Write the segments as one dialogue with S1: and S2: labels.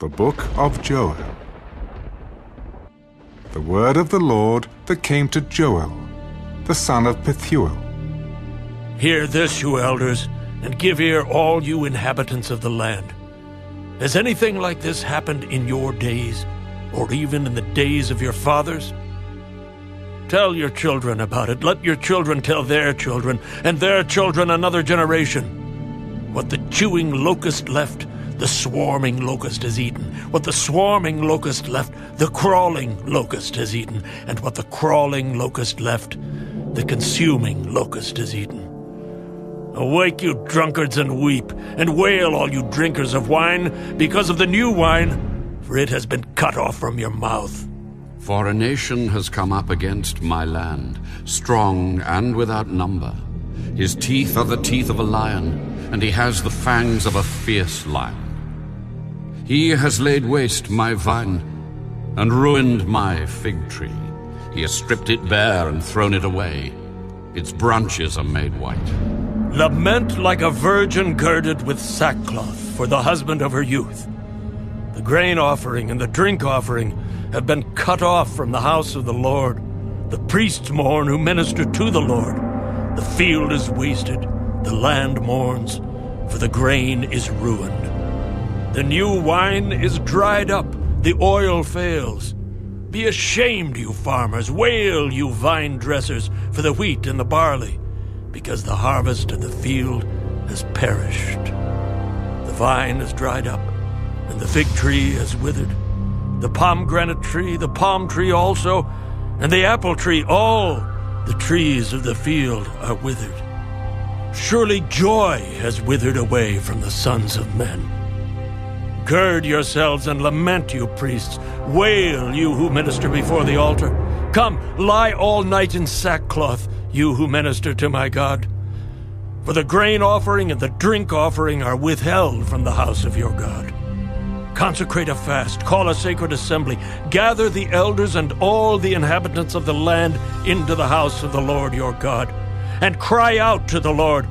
S1: The Book of Joel. The word of the Lord that came to Joel, the son of Pethuel.
S2: Hear this, you elders, and give ear, all you inhabitants of the land. Has anything like this happened in your days, or even in the days of your fathers? Tell your children about it. Let your children tell their children, and their children another generation. What the chewing locust left, the swarming locust has eaten. What the swarming locust left, the crawling locust has eaten. And what the crawling locust left, the consuming locust has eaten. Awake, you drunkards, and weep, and wail, all you drinkers of wine, because of the new wine, for it has been cut off from your mouth.
S3: For a nation has come up against my land, strong and without number. His teeth are the teeth of a lion, and he has the fangs of a fierce lion. He has laid waste my vine, and ruined my fig tree. He has stripped it bare and thrown it away. Its branches are made white.
S2: Lament like a virgin girded with sackcloth for the husband of her youth. The grain offering and the drink offering have been cut off from the house of the Lord. The priests mourn who minister to the Lord. The field is wasted, the land mourns, for the grain is ruined. The new wine is dried up, the oil fails. Be ashamed, you farmers, wail, you vine dressers, for the wheat and the barley, because the harvest of the field has perished. The vine is dried up, and the fig tree has withered. The pomegranate tree, the palm tree also, and the apple tree, all the trees of the field are withered. Surely joy has withered away from the sons of men. Gird yourselves and lament, you priests. Wail, you who minister before the altar. Come, lie all night in sackcloth, you who minister to my God. For the grain offering and the drink offering are withheld from the house of your God. Consecrate a fast, call a sacred assembly, gather the elders and all the inhabitants of the land into the house of the Lord your God, and cry out to the Lord,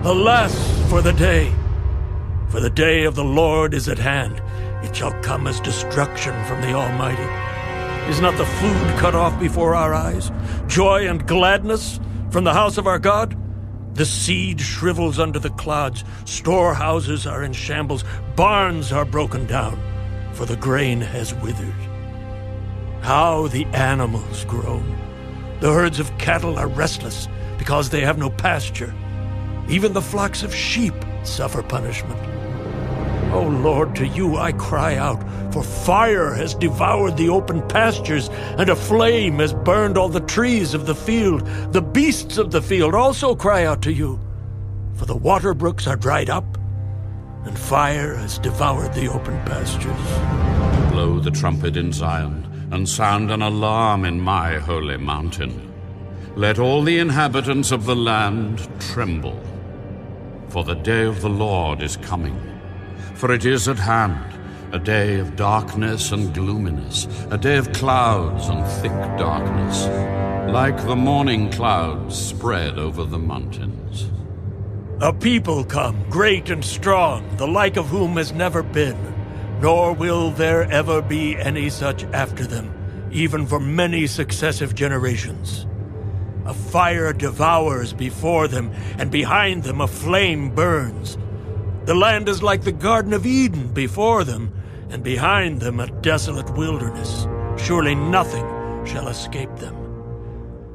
S2: Alas for the day! For the day of the Lord is at hand. It shall come as destruction from the Almighty. Is not the food cut off before our eyes? Joy and gladness from the house of our God? The seed shrivels under the clods. Storehouses are in shambles. Barns are broken down, for the grain has withered. How the animals groan. The herds of cattle are restless because they have no pasture. Even the flocks of sheep suffer punishment. O Lord, to you I cry out, for fire has devoured the open pastures, and a flame has burned all the trees of the field. The beasts of the field also cry out to you, for the water brooks are dried up, and fire has devoured the open pastures.
S3: Blow the trumpet in Zion, and sound an alarm in my holy mountain. Let all the inhabitants of the land tremble, for the day of the Lord is coming. For it is at hand, a day of darkness and gloominess, a day of clouds and thick darkness, like the morning clouds spread over the mountains.
S2: A people come, great and strong, the like of whom has never been, nor will there ever be any such after them, even for many successive generations. A fire devours before them, and behind them a flame burns. The land is like the Garden of Eden before them, and behind them a desolate wilderness. Surely nothing shall escape them.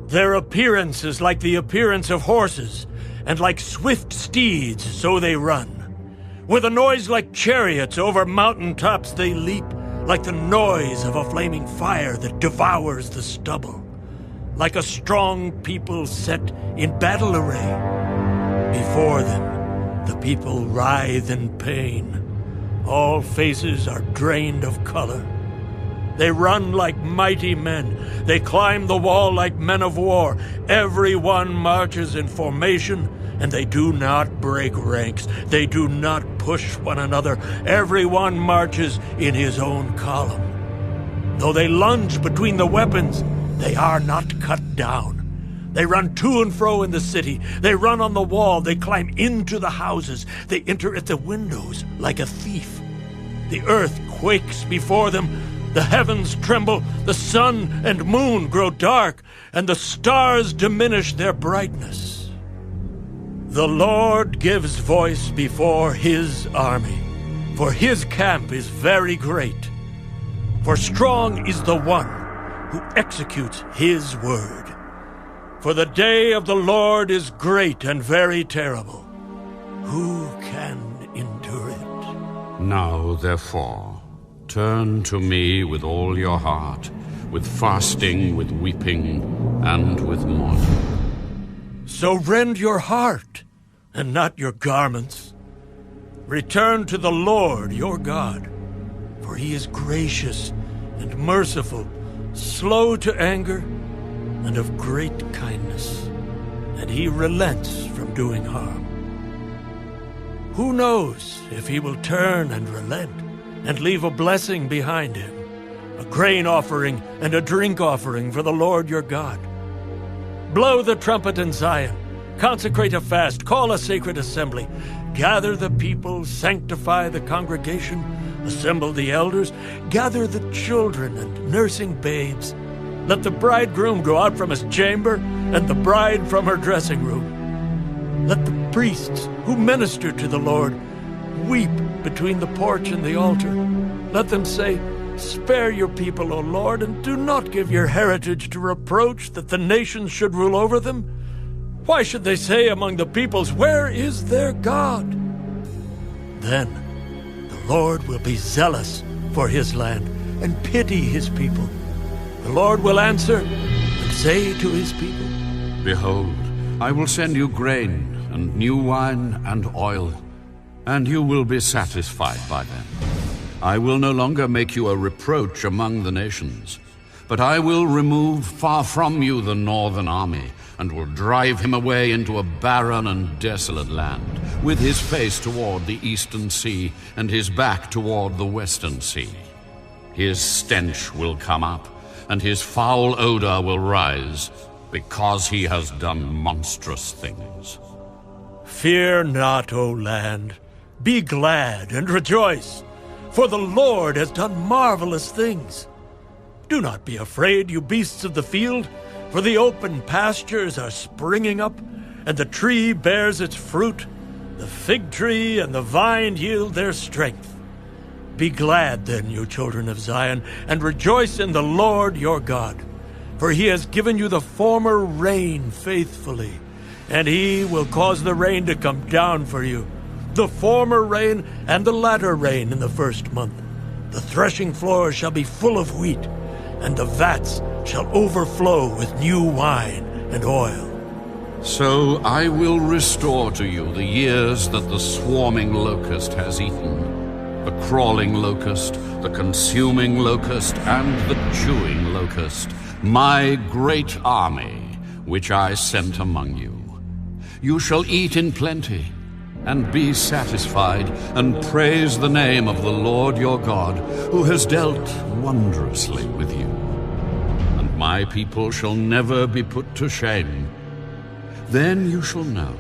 S2: Their appearance is like the appearance of horses, and like swift steeds, so they run. With a noise like chariots over mountain tops they leap, like the noise of a flaming fire that devours the stubble. Like a strong people set in battle array. Before them, the people writhe in pain. All faces are drained of color. They run like mighty men. They climb the wall like men of war. Everyone marches in formation, and they do not break ranks. They do not push one another. Everyone marches in his own column. Though they lunge between the weapons, they are not cut down. They run to and fro in the city. They run on the wall. They climb into the houses. They enter at the windows like a thief. The earth quakes before them. The heavens tremble, the sun and moon grow dark, and the stars diminish their brightness. The Lord gives voice before his army, for his camp is very great. For strong is the one who executes his word. For the day of the Lord is great and very terrible. Who can endure it?
S3: Now, therefore, turn to me with all your heart, with fasting, with weeping, and with mourning.
S2: So rend your heart, and not your garments. Return to the Lord your God, for he is gracious and merciful, slow to anger, and of great kindness, and he relents from doing harm. Who knows if he will turn and relent, and leave a blessing behind him, a grain offering and a drink offering for the Lord your God. Blow the trumpet in Zion, consecrate a fast, call a sacred assembly, gather the people, sanctify the congregation, assemble the elders, gather the children and nursing babes. Let the bridegroom go out from his chamber, and the bride from her dressing room. Let the priests who minister to the Lord weep between the porch and the altar. Let them say, "Spare your people, O Lord, and do not give your heritage to reproach, that the nations should rule over them. Why should they say among the peoples, 'Where is their God?'" Then the Lord will be zealous for his land and pity his people. The Lord will answer and say to his people,
S3: Behold, I will send you grain and new wine and oil, and you will be satisfied by them. I will no longer make you a reproach among the nations, but I will remove far from you the northern army, and will drive him away into a barren and desolate land, with his face toward the eastern sea, and his back toward the western sea. His stench will come up, and his foul odor will rise, because he has done monstrous things.
S2: "Fear not, O land. Be glad and rejoice, for the Lord has done marvelous things. Do not be afraid, you beasts of the field, for the open pastures are springing up, and the tree bears its fruit. The fig tree and the vine yield their strength. Be glad then, you children of Zion, and rejoice in the Lord your God, for he has given you the former rain faithfully, and he will cause the rain to come down for you, the former rain and the latter rain in the first month. The threshing floor shall be full of wheat, and the vats shall overflow with new wine and oil.
S3: So I will restore to you the years that the swarming locust has eaten, the crawling locust, the consuming locust, and the chewing locust, my great army, which I sent among you. You shall eat in plenty, and be satisfied, and praise the name of the Lord your God, who has dealt wondrously with you. And my people shall never be put to shame. Then you shall know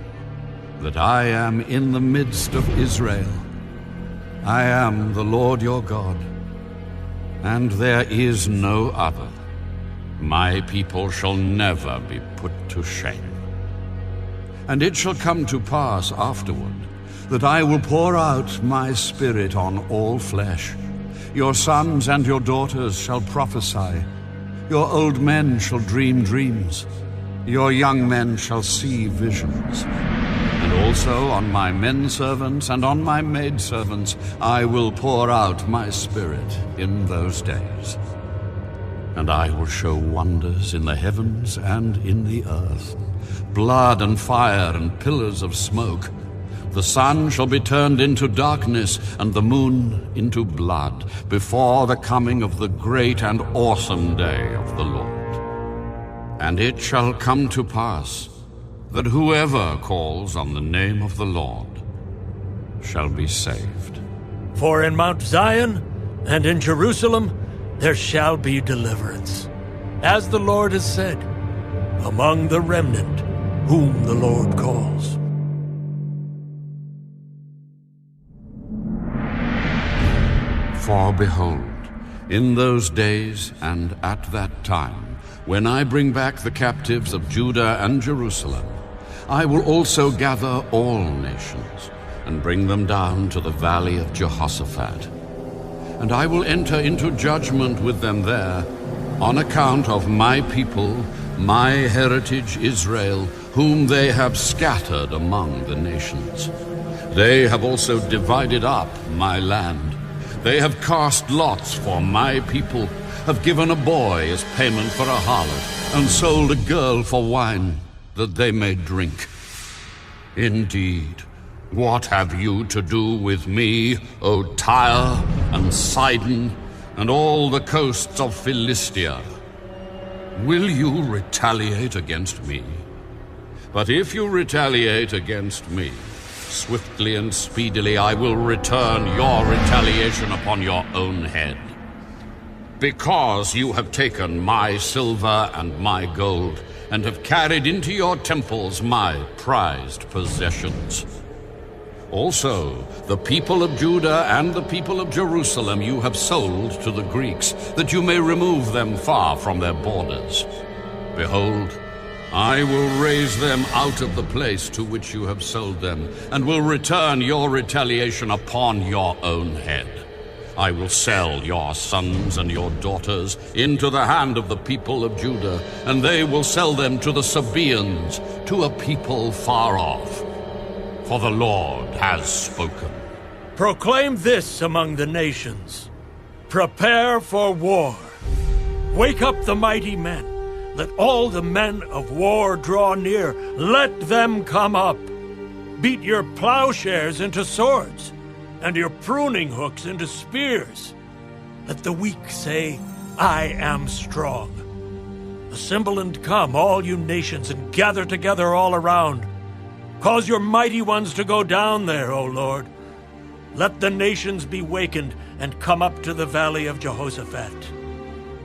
S3: that I am in the midst of Israel. I am the Lord your God, and there is no other. My people shall never be put to shame. And it shall come to pass afterward that I will pour out my Spirit on all flesh. Your sons and your daughters shall prophesy. Your old men shall dream dreams. Your young men shall see visions. And also on my men servants and on my maid servants I will pour out my Spirit in those days. And I will show wonders in the heavens and in the earth, blood and fire and pillars of smoke. The sun shall be turned into darkness and the moon into blood before the coming of the great and awesome day of the Lord. And it shall come to pass that whoever calls on the name of the Lord shall be saved.
S2: For in Mount Zion and in Jerusalem there shall be deliverance, as the Lord has said, among the remnant whom the Lord calls.
S3: For behold, in those days and at that time, when I bring back the captives of Judah and Jerusalem, I will also gather all nations and bring them down to the valley of Jehoshaphat. And I will enter into judgment with them there on account of my people, my heritage Israel, whom they have scattered among the nations. They have also divided up my land. They have cast lots for my people, have given a boy as payment for a harlot, and sold a girl for wine, that they may drink. Indeed, what have you to do with me, O Tyre and Sidon, and all the coasts of Philistia? Will you retaliate against me? But if you retaliate against me, swiftly and speedily I will return your retaliation upon your own head. Because you have taken my silver and my gold, and have carried into your temples my prized possessions. Also, the people of Judah and the people of Jerusalem you have sold to the Greeks, that you may remove them far from their borders. Behold, I will raise them out of the place to which you have sold them, and will return your retaliation upon your own head. I will sell your sons and your daughters into the hand of the people of Judah, and they will sell them to the Sabaeans, to a people far off. For the Lord has spoken.
S2: Proclaim this among the nations. Prepare for war. Wake up the mighty men. Let all the men of war draw near. Let them come up. Beat your plowshares into swords, and your pruning hooks into spears. Let the weak say, I am strong. Assemble and come, all you nations, and gather together all around. Cause your mighty ones to go down there, O Lord. Let the nations be wakened and come up to the valley of Jehoshaphat.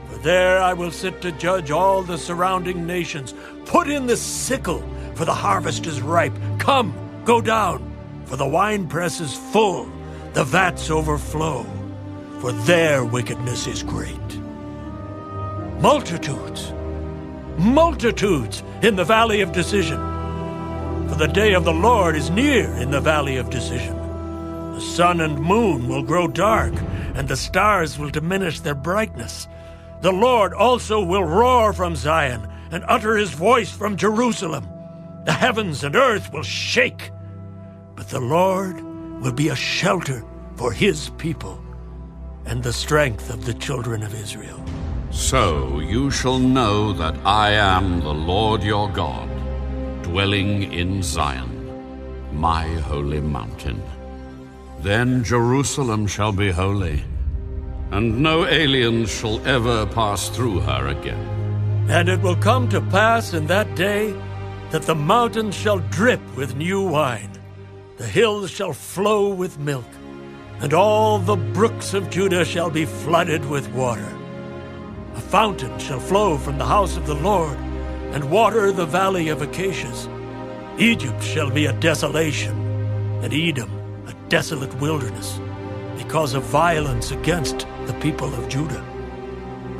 S2: For there I will sit to judge all the surrounding nations. Put in the sickle, for the harvest is ripe. Come, go down, for the winepress is full, the vats overflow, for their wickedness is great. Multitudes, multitudes in the valley of decision. For the day of the Lord is near in the valley of decision. The sun and moon will grow dark, and the stars will diminish their brightness. The Lord also will roar from Zion, and utter his voice from Jerusalem. The heavens and earth will shake, but the Lord will be a shelter for his people, and the strength of the children of Israel.
S3: So you shall know that I am the Lord your God, dwelling in Zion, my holy mountain. Then Jerusalem shall be holy, and no aliens shall ever pass through her again.
S2: And it will come to pass in that day that the mountains shall drip with new wine, the hills shall flow with milk, and all the brooks of Judah shall be flooded with water. A fountain shall flow from the house of the Lord, and water the valley of Acacias. Egypt shall be a desolation, and Edom a desolate wilderness, because of violence against the people of Judah.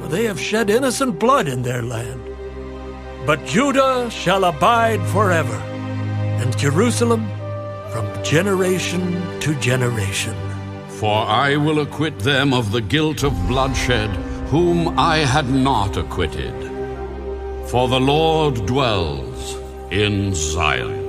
S2: For they have shed innocent blood in their land. But Judah shall abide forever, and Jerusalem from generation to generation.
S3: For I will acquit them of the guilt of bloodshed, whom I had not acquitted. For the Lord dwells in Zion.